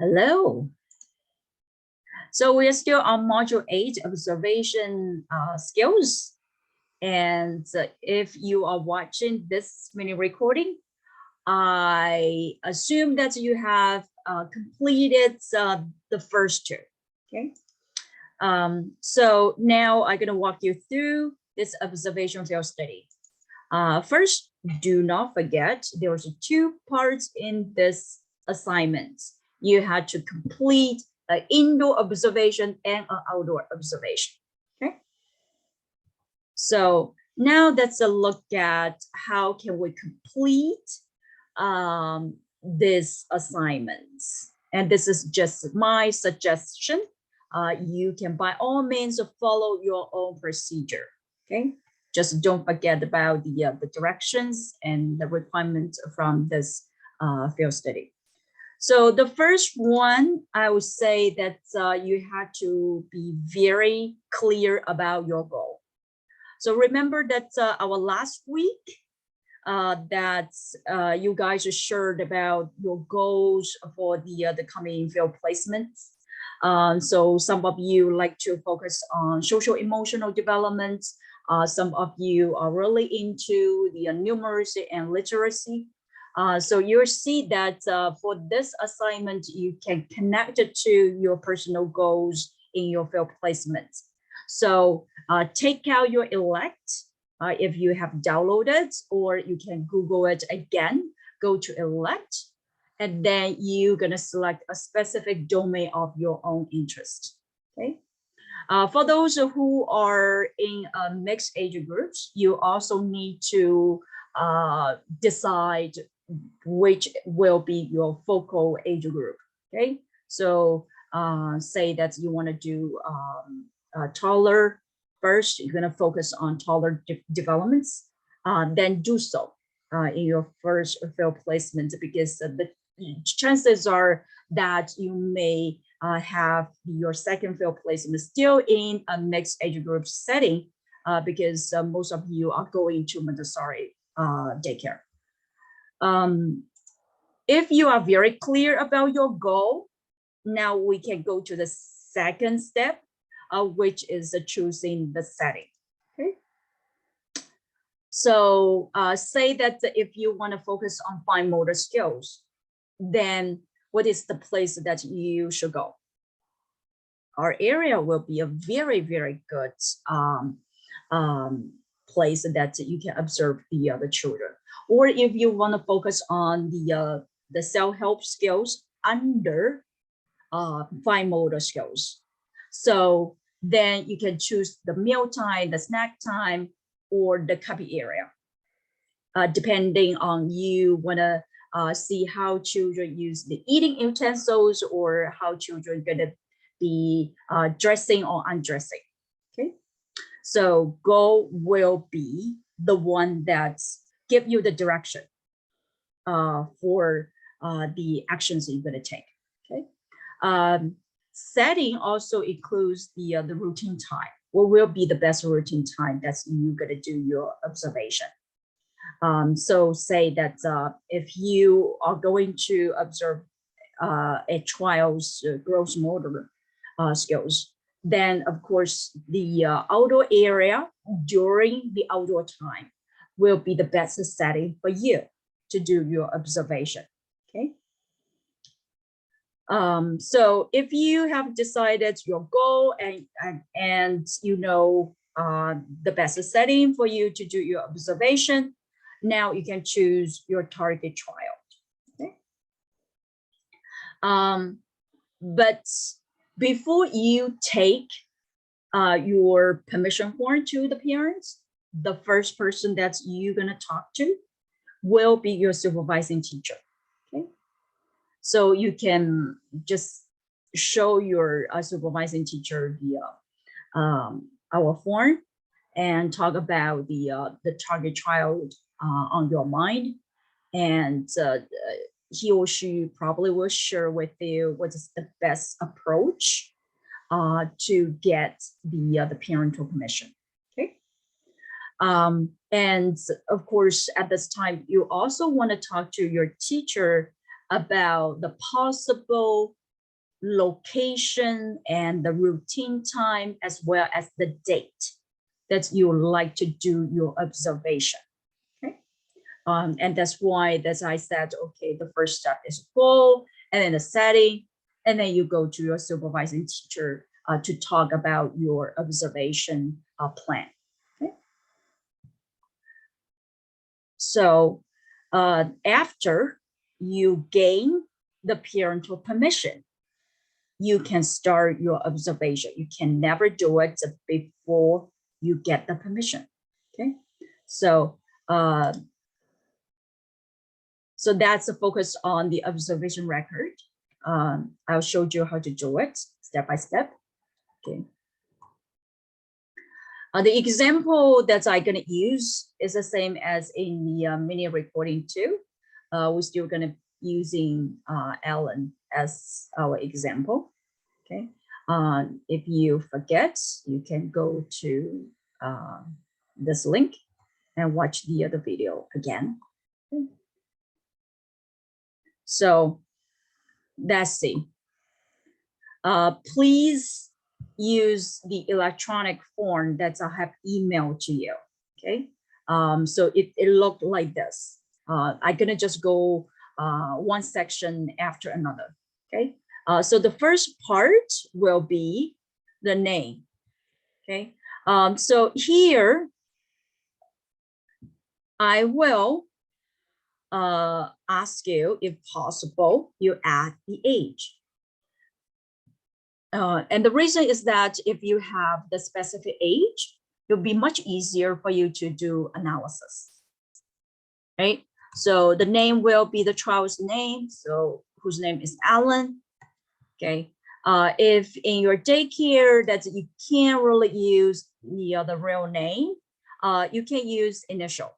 Hello. So we are still on module 8, observation skills. And if you are watching this mini recording, I assume that you have completed the first two, okay? So now I'm gonna walk you through this observation field study. First, do not forget there's two parts in this assignment. You had to complete an indoor observation and an outdoor observation. Okay. So now let's look at how can we complete this assignments. And this is just my suggestion. You can by all means follow your own procedure. Okay. Just don't forget about the directions and the requirements from this field study. So the first one, I would say that you have to be very clear about your goal. So remember that our last week that you guys are shared about your goals for the coming field placements. So some of you like to focus on social emotional development. Some of you are really into the numeracy and literacy. So you'll see that for this assignment, you can connect it to your personal goals in your field placement. So take out your elect if you have downloaded, or you can Google it again, go to elect, and then you're gonna select a specific domain of your own interest, okay? For those who are in mixed age groups, you also need to decide which will be your focal age group, okay? So say that you wanna do taller first, you're gonna focus on taller developments, then do so in your first field placement, because the chances are that you may have your second field placement still in a mixed age group setting, because most of you are going to Montessori daycare. If you are very clear about your goal, now we can go to the second step, which is choosing the setting. Okay. So say that if you want to focus on fine motor skills, then what is the place that you should go? Our area will be a very, very good place that you can observe the children. Or if you want to focus on the self-help skills under fine motor skills. So then you can choose the meal time, the snack time, or the cubby area, depending on you want to see how children use the eating utensils, or how children gonna be dressing or undressing. Okay, so goal will be the one that give you the direction for the actions you're gonna take. Okay. Setting also includes the routine time. What will be the best routine time that's you're gonna do your observation? So say that if you are going to observe a child's gross motor skills, then of course the outdoor area during the outdoor time will be the best setting for you to do your observation. Okay. So if you have decided your goal and you know the best setting for you to do your observation, now you can choose your target child. Okay. But before you take your permission form to the parents, the first person that you're gonna talk to will be your supervising teacher. Okay. So you can just show your supervising teacher the our form and talk about the target child on your mind, and he or she probably will share with you what is the best approach to get the parental permission. Okay. And of course, at this time, you also want to talk to your teacher about the possible location and the routine time, as well as the date that you would like to do your observation. Okay. And that's why, as I said, okay, the first step is goal, and then the setting, and then you go to your supervising teacher to talk about your observation plan. Okay. So after you gain the parental permission, you can start your observation. You can never do it before you get the permission. Okay. So so that's the focus on the observation record. I'll show you how to do it step by step. Okay. The example that I'm going to use is the same as in the mini recording too. We're still going to using Alan as our example. Okay. If you forget, you can go to this link and watch the other video again. Okay. So let's see. Please use the electronic form that I have emailed to you. Okay. So it looked like this. I'm gonna just go one section after another. Okay. So the first part will be the name. Okay. So here I will ask you, if possible, you add the age. And the reason is that if you have the specific age, it'll be much easier for you to do analysis, right? So the name will be the child's name, so whose name is Alan, okay? If in your daycare that you can't really use the real name, you can use initial,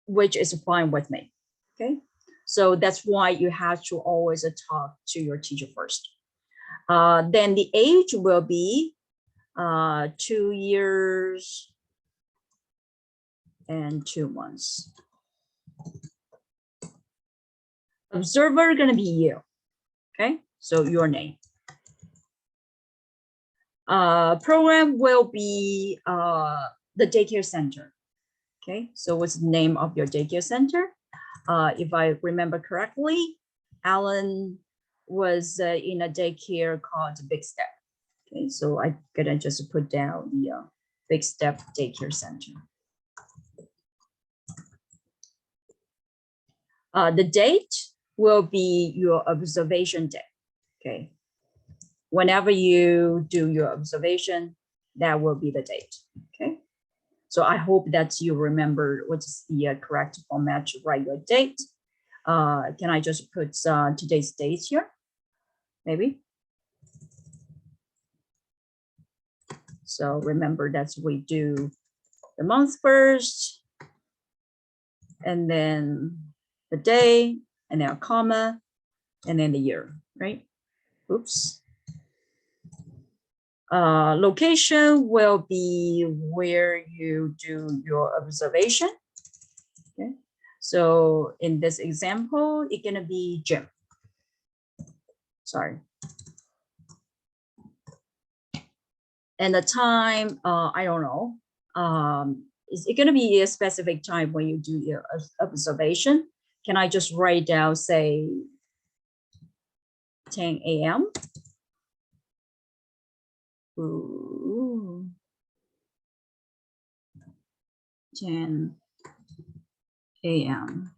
which is fine with me, okay? So that's why you have to always talk to your teacher first. Then the age will be 2 years and 2 months. Observer gonna be you, okay? So your name. Program will be the daycare center, okay? So what's the name of your daycare center? If I remember correctly, Alan was in a daycare called Big Step. Okay, so I'm gonna just put down the Big Step Daycare Center. The date will be your observation day. Okay, whenever you do your observation, that will be the date. Okay, so I hope that you remember what's the correct format to write your date. Can I just put today's date here? Maybe. So remember that we do the month first, and then the day, and then a comma, and then the year, right? Oops. Location will be where you do your observation. Okay. So in this example, it's gonna be gym. Sorry. And the time, I don't know. Is it gonna be a specific time when you do your observation? Can I just write down, say, 10 a.m.? Ooh. 10 a.m.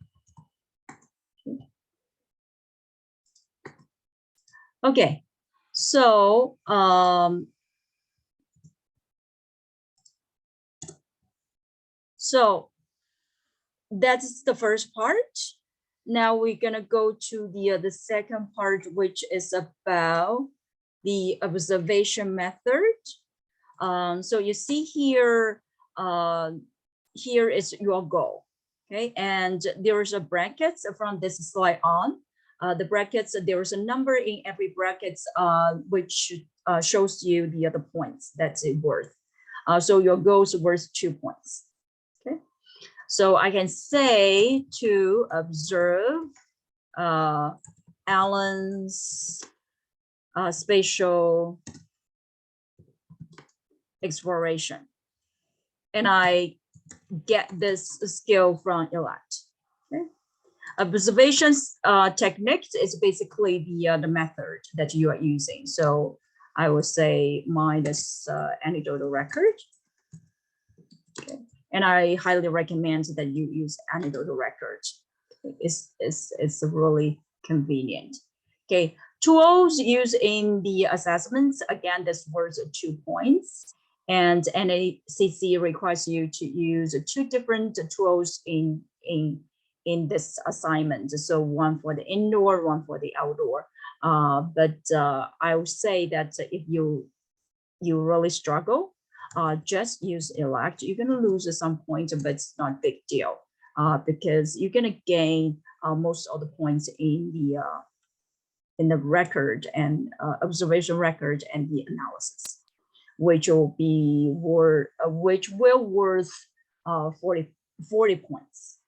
Okay, so so that's the first part. Now we're gonna go to the second part, which is about the observation method. So you see here, here is your goal, okay? And there is a brackets from this slide on. The brackets, there is a number in every bracket, which shows you the other points that's it worth. So your goal is worth 2 points, okay? So I can say to observe Alan's spatial exploration. And I get this skill from ELACT. Okay. Observation technique is basically the method that you are using. So I would say mine is anecdotal record. Okay. And I highly recommend that you use anecdotal records. It's really convenient. Okay, tools used in the assessments, again, this was 2 points. And NACC requires you to use 2 different tools in this assignment. So one for the indoor, one for the outdoor. But I would say that if you really struggle, just use ELACT. You're gonna lose some points, but it's not a big deal because you're gonna gain most of the points in the record and observation record and the analysis, which will be worth 40 points.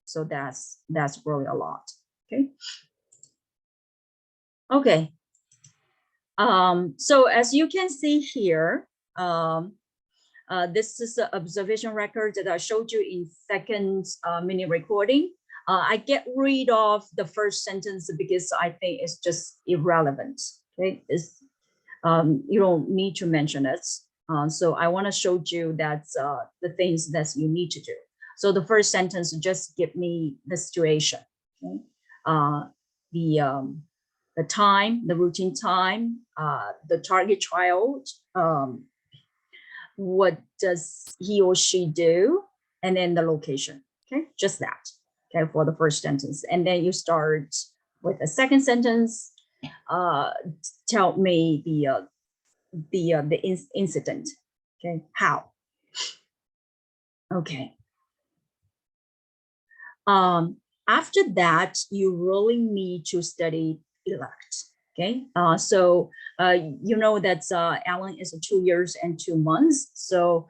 So that's really a lot. Okay. Okay. So as you can see here, this is the observation record that I showed you in second mini recording. I get rid of the first sentence because I think it's just irrelevant. Okay, you don't need to mention it. So I want to show you that the things that you need to do. So the first sentence just give me the situation. Okay? The time, the routine time, the target child, what does he or she do, and then the location. Okay, just that. Okay, for the first sentence, and then you start with the second sentence. Tell me the incident. Okay, how? Okay. After that, you really need to study ELACT. Okay, so you know that Alan is 2 years and 2 months. So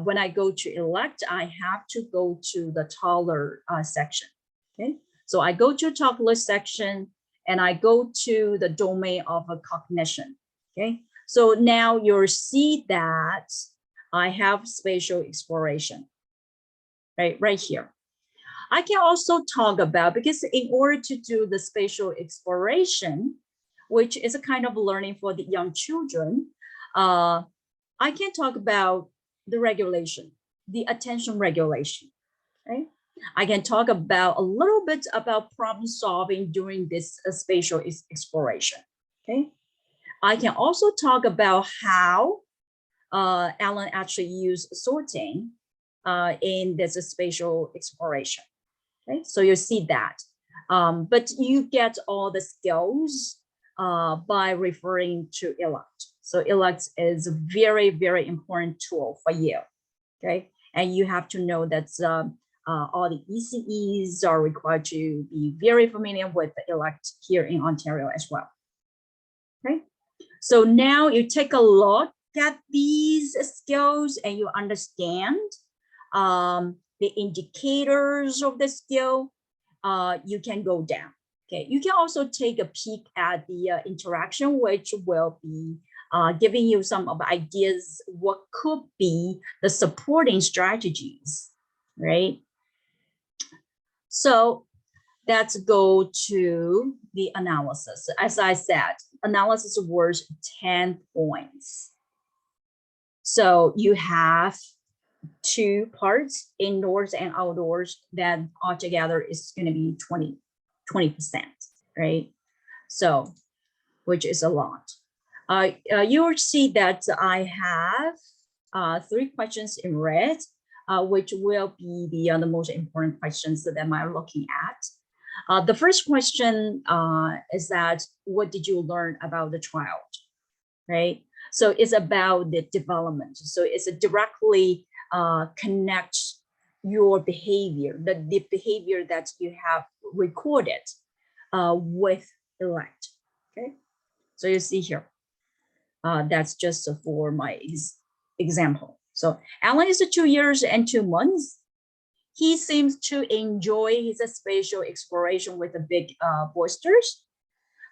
when I go to ELACT, I have to go to the taller section. Okay, so I go to taller section and I go to the domain of a cognition. Okay, so now you'll see that I have spatial exploration right here. I can also talk about, because in order to do the spatial exploration, which is a kind of learning for the young children, I can talk about the regulation, the attention regulation, right? I can talk about a little bit about problem solving during this spatial exploration, okay? I can also talk about how Alan actually used sorting in this spatial exploration. Okay, so you see that, but you get all the skills by referring to ELACT. So ELACT is a very, very important tool for you. Okay, and you have to know that all the ECEs are required to be very familiar with the ELACT here in Ontario as well. Okay, so now you take a look at these skills and you understand the indicators of the skill, you can go down. Okay, you can also take a peek at the interaction, which will be giving you some of ideas what could be the supporting strategies, right? So let's go to the analysis. As I said, analysis worth 10 points. So you have 2 parts, indoors and outdoors, that altogether is going to be 20%, right? So, which is a lot. You will see that I have 3 questions in red, which will be the most important questions that I'm looking at. The first question is that, what did you learn about the child, right? So it's about the development. So it's directly connect your behavior, the behavior that you have recorded with ELACT. Okay, so you see here, that's just for my example. So Alan is 2 years and 2 months. He seems to enjoy his spatial exploration with the big boosters.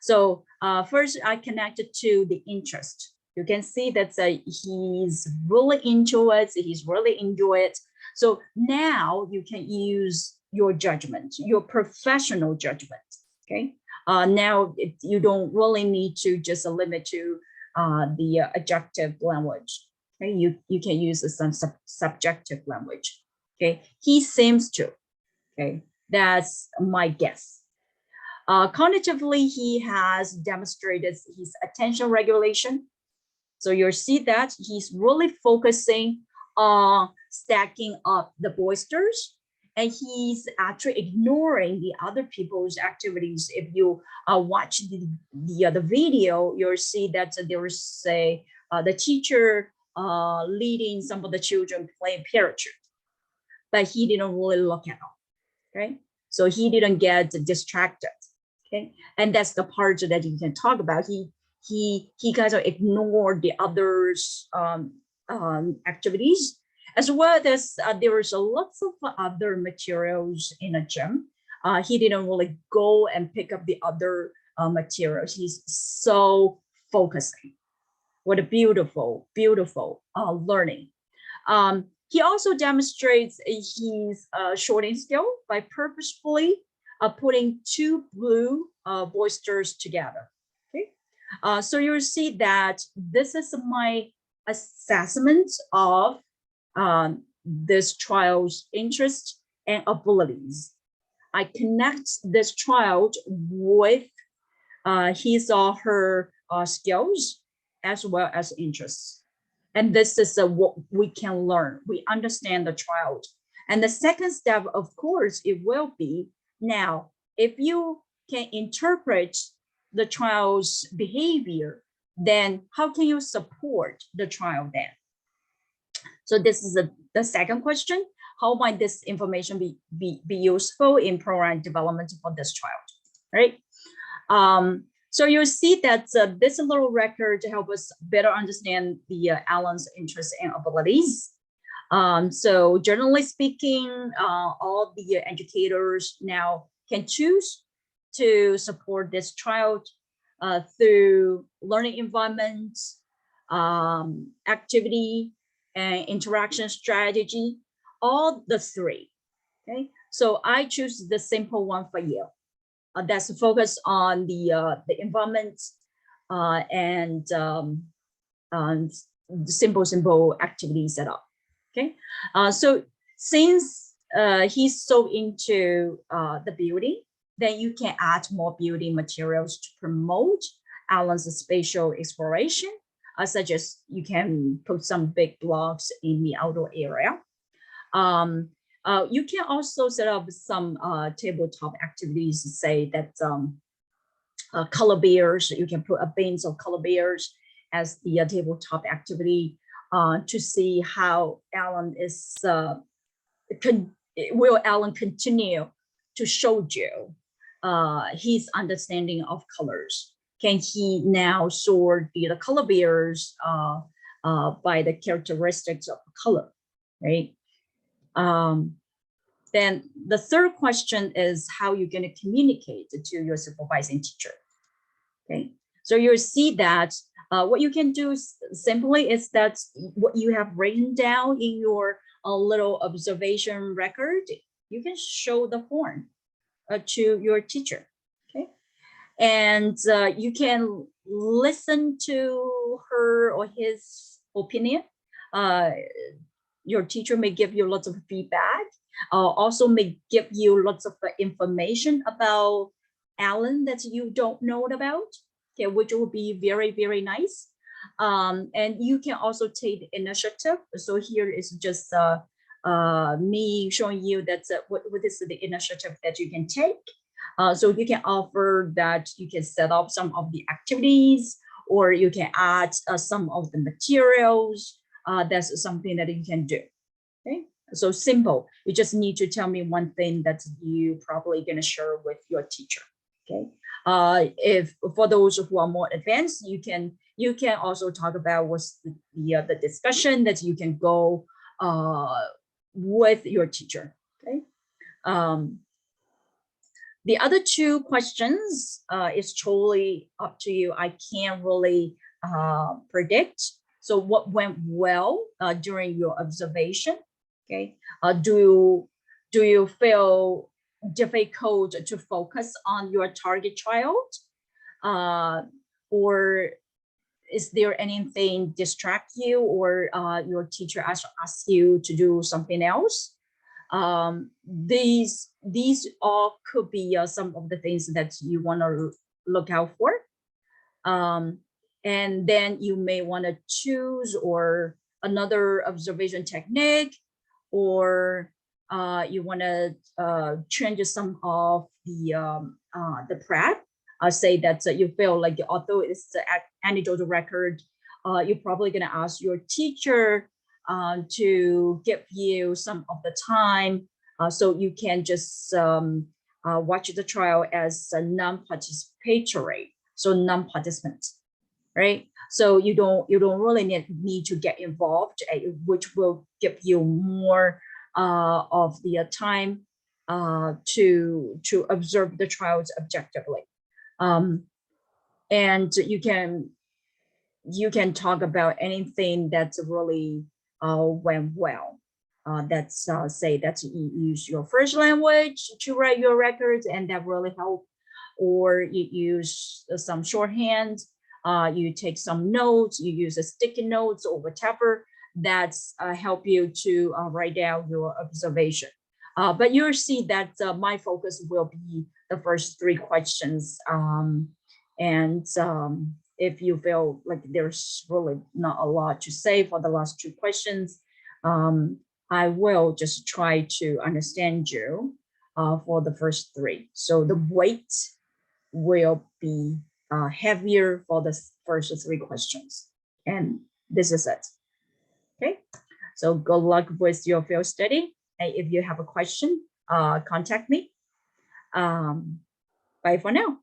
So first I connected to the interest. You can see that he's really into it. He's really enjoy it. So now you can use your judgment, your professional judgment. Okay. Now you don't really need to just limit to the adjective language. Okay. You can use some subjective language. Okay. He seems to. Okay. That's my guess. Cognitively, he has demonstrated his attention regulation. So you'll see that he's really focusing on stacking up the oysters, and he's actually ignoring the other people's activities. If you watch the video, you'll see that there is the teacher leading some of the children playing parachute, but he didn't really look at all, right? So he didn't get distracted. Okay, and that's the part that you can talk about. He kind of ignored the others activities, as well as there was lots of other materials in a gym. He didn't really go and pick up the other materials. He's so focusing. What a beautiful, beautiful learning. He also demonstrates his shorting skill by purposefully putting two blue oysters together. Okay, so you'll see that this is my assessment of this child's interest and abilities. I connect this child with his or her skills as well as interests. And this is what we can learn. We understand the child. And the second step, of course, it will be now, if you can interpret the child's behavior, then how can you support the child then? So this is the second question. How might this information be useful in program development for this child, right? So you'll see that this little record to help us better understand the Alan's interests and abilities. So generally speaking, all the educators now can choose to support this child through learning environments, activity, and interaction strategy, all the three. Okay, so I choose the simple one for you. That's focused on the environment and simple activity setup. Okay, so since he's so into the building, then you can add more building materials to promote Alan's spatial exploration, such as you can put some big blocks in the outdoor area. You can also set up some tabletop activities, say that color bears. You can put a bins of color bears as the tabletop activity to see how Alan is, will Alan continue to show you his understanding of colors? Can he now sort the color bears by the characteristics of color, right? Then the third question is how you're going to communicate to your supervising teacher. Okay, so you'll see that what you can do simply is that what you have written down in your little observation record, you can show the form to your teacher. Okay, and you can listen to her or his opinion. Your teacher may give you lots of feedback, also may give you lots of information about Alan that you don't know about, okay, which will be very, very nice. And you can also take the initiative. So here is just me showing you that what is the initiative that you can take. So you can offer that you can set up some of the activities, or you can add some of the materials. That's something that you can do. Okay, so simple. You just need to tell me one thing that you probably going to share with your teacher. Okay, if for those who are more advanced, you can also talk about what's the discussion that you can go with your teacher. Okay. The other two questions is totally up to you. I can't really predict. So what went well during your observation? Okay. Do you feel difficult to focus on your target child? Or is there anything distract you, or your teacher ask you to do something else? These all could be some of the things that you want to look out for. And then you may want to choose or another observation technique, or you want to change some of the prep. Say that you feel like although it's the anecdotal record, you're probably going to ask your teacher to give you some of the time, so you can just watch the trial as a non-participatory, so non-participant, right? So you don't really need to get involved, which will give you more of the time to observe the trials objectively. And you can talk about anything that's really went well. That's say that you use your first language to write your records, and that really helped. Or you use some shorthand, you take some notes, you use a sticky notes or whatever that's help you to write down your observation. But you'll see that my focus will be the first three questions. And if you feel like there's really not a lot to say for the last two questions, I will just try to understand you for the first three. So the weight will be heavier for the first three questions. And this is it. Okay, so good luck with your field study. And if you have a question, contact me. Bye for now.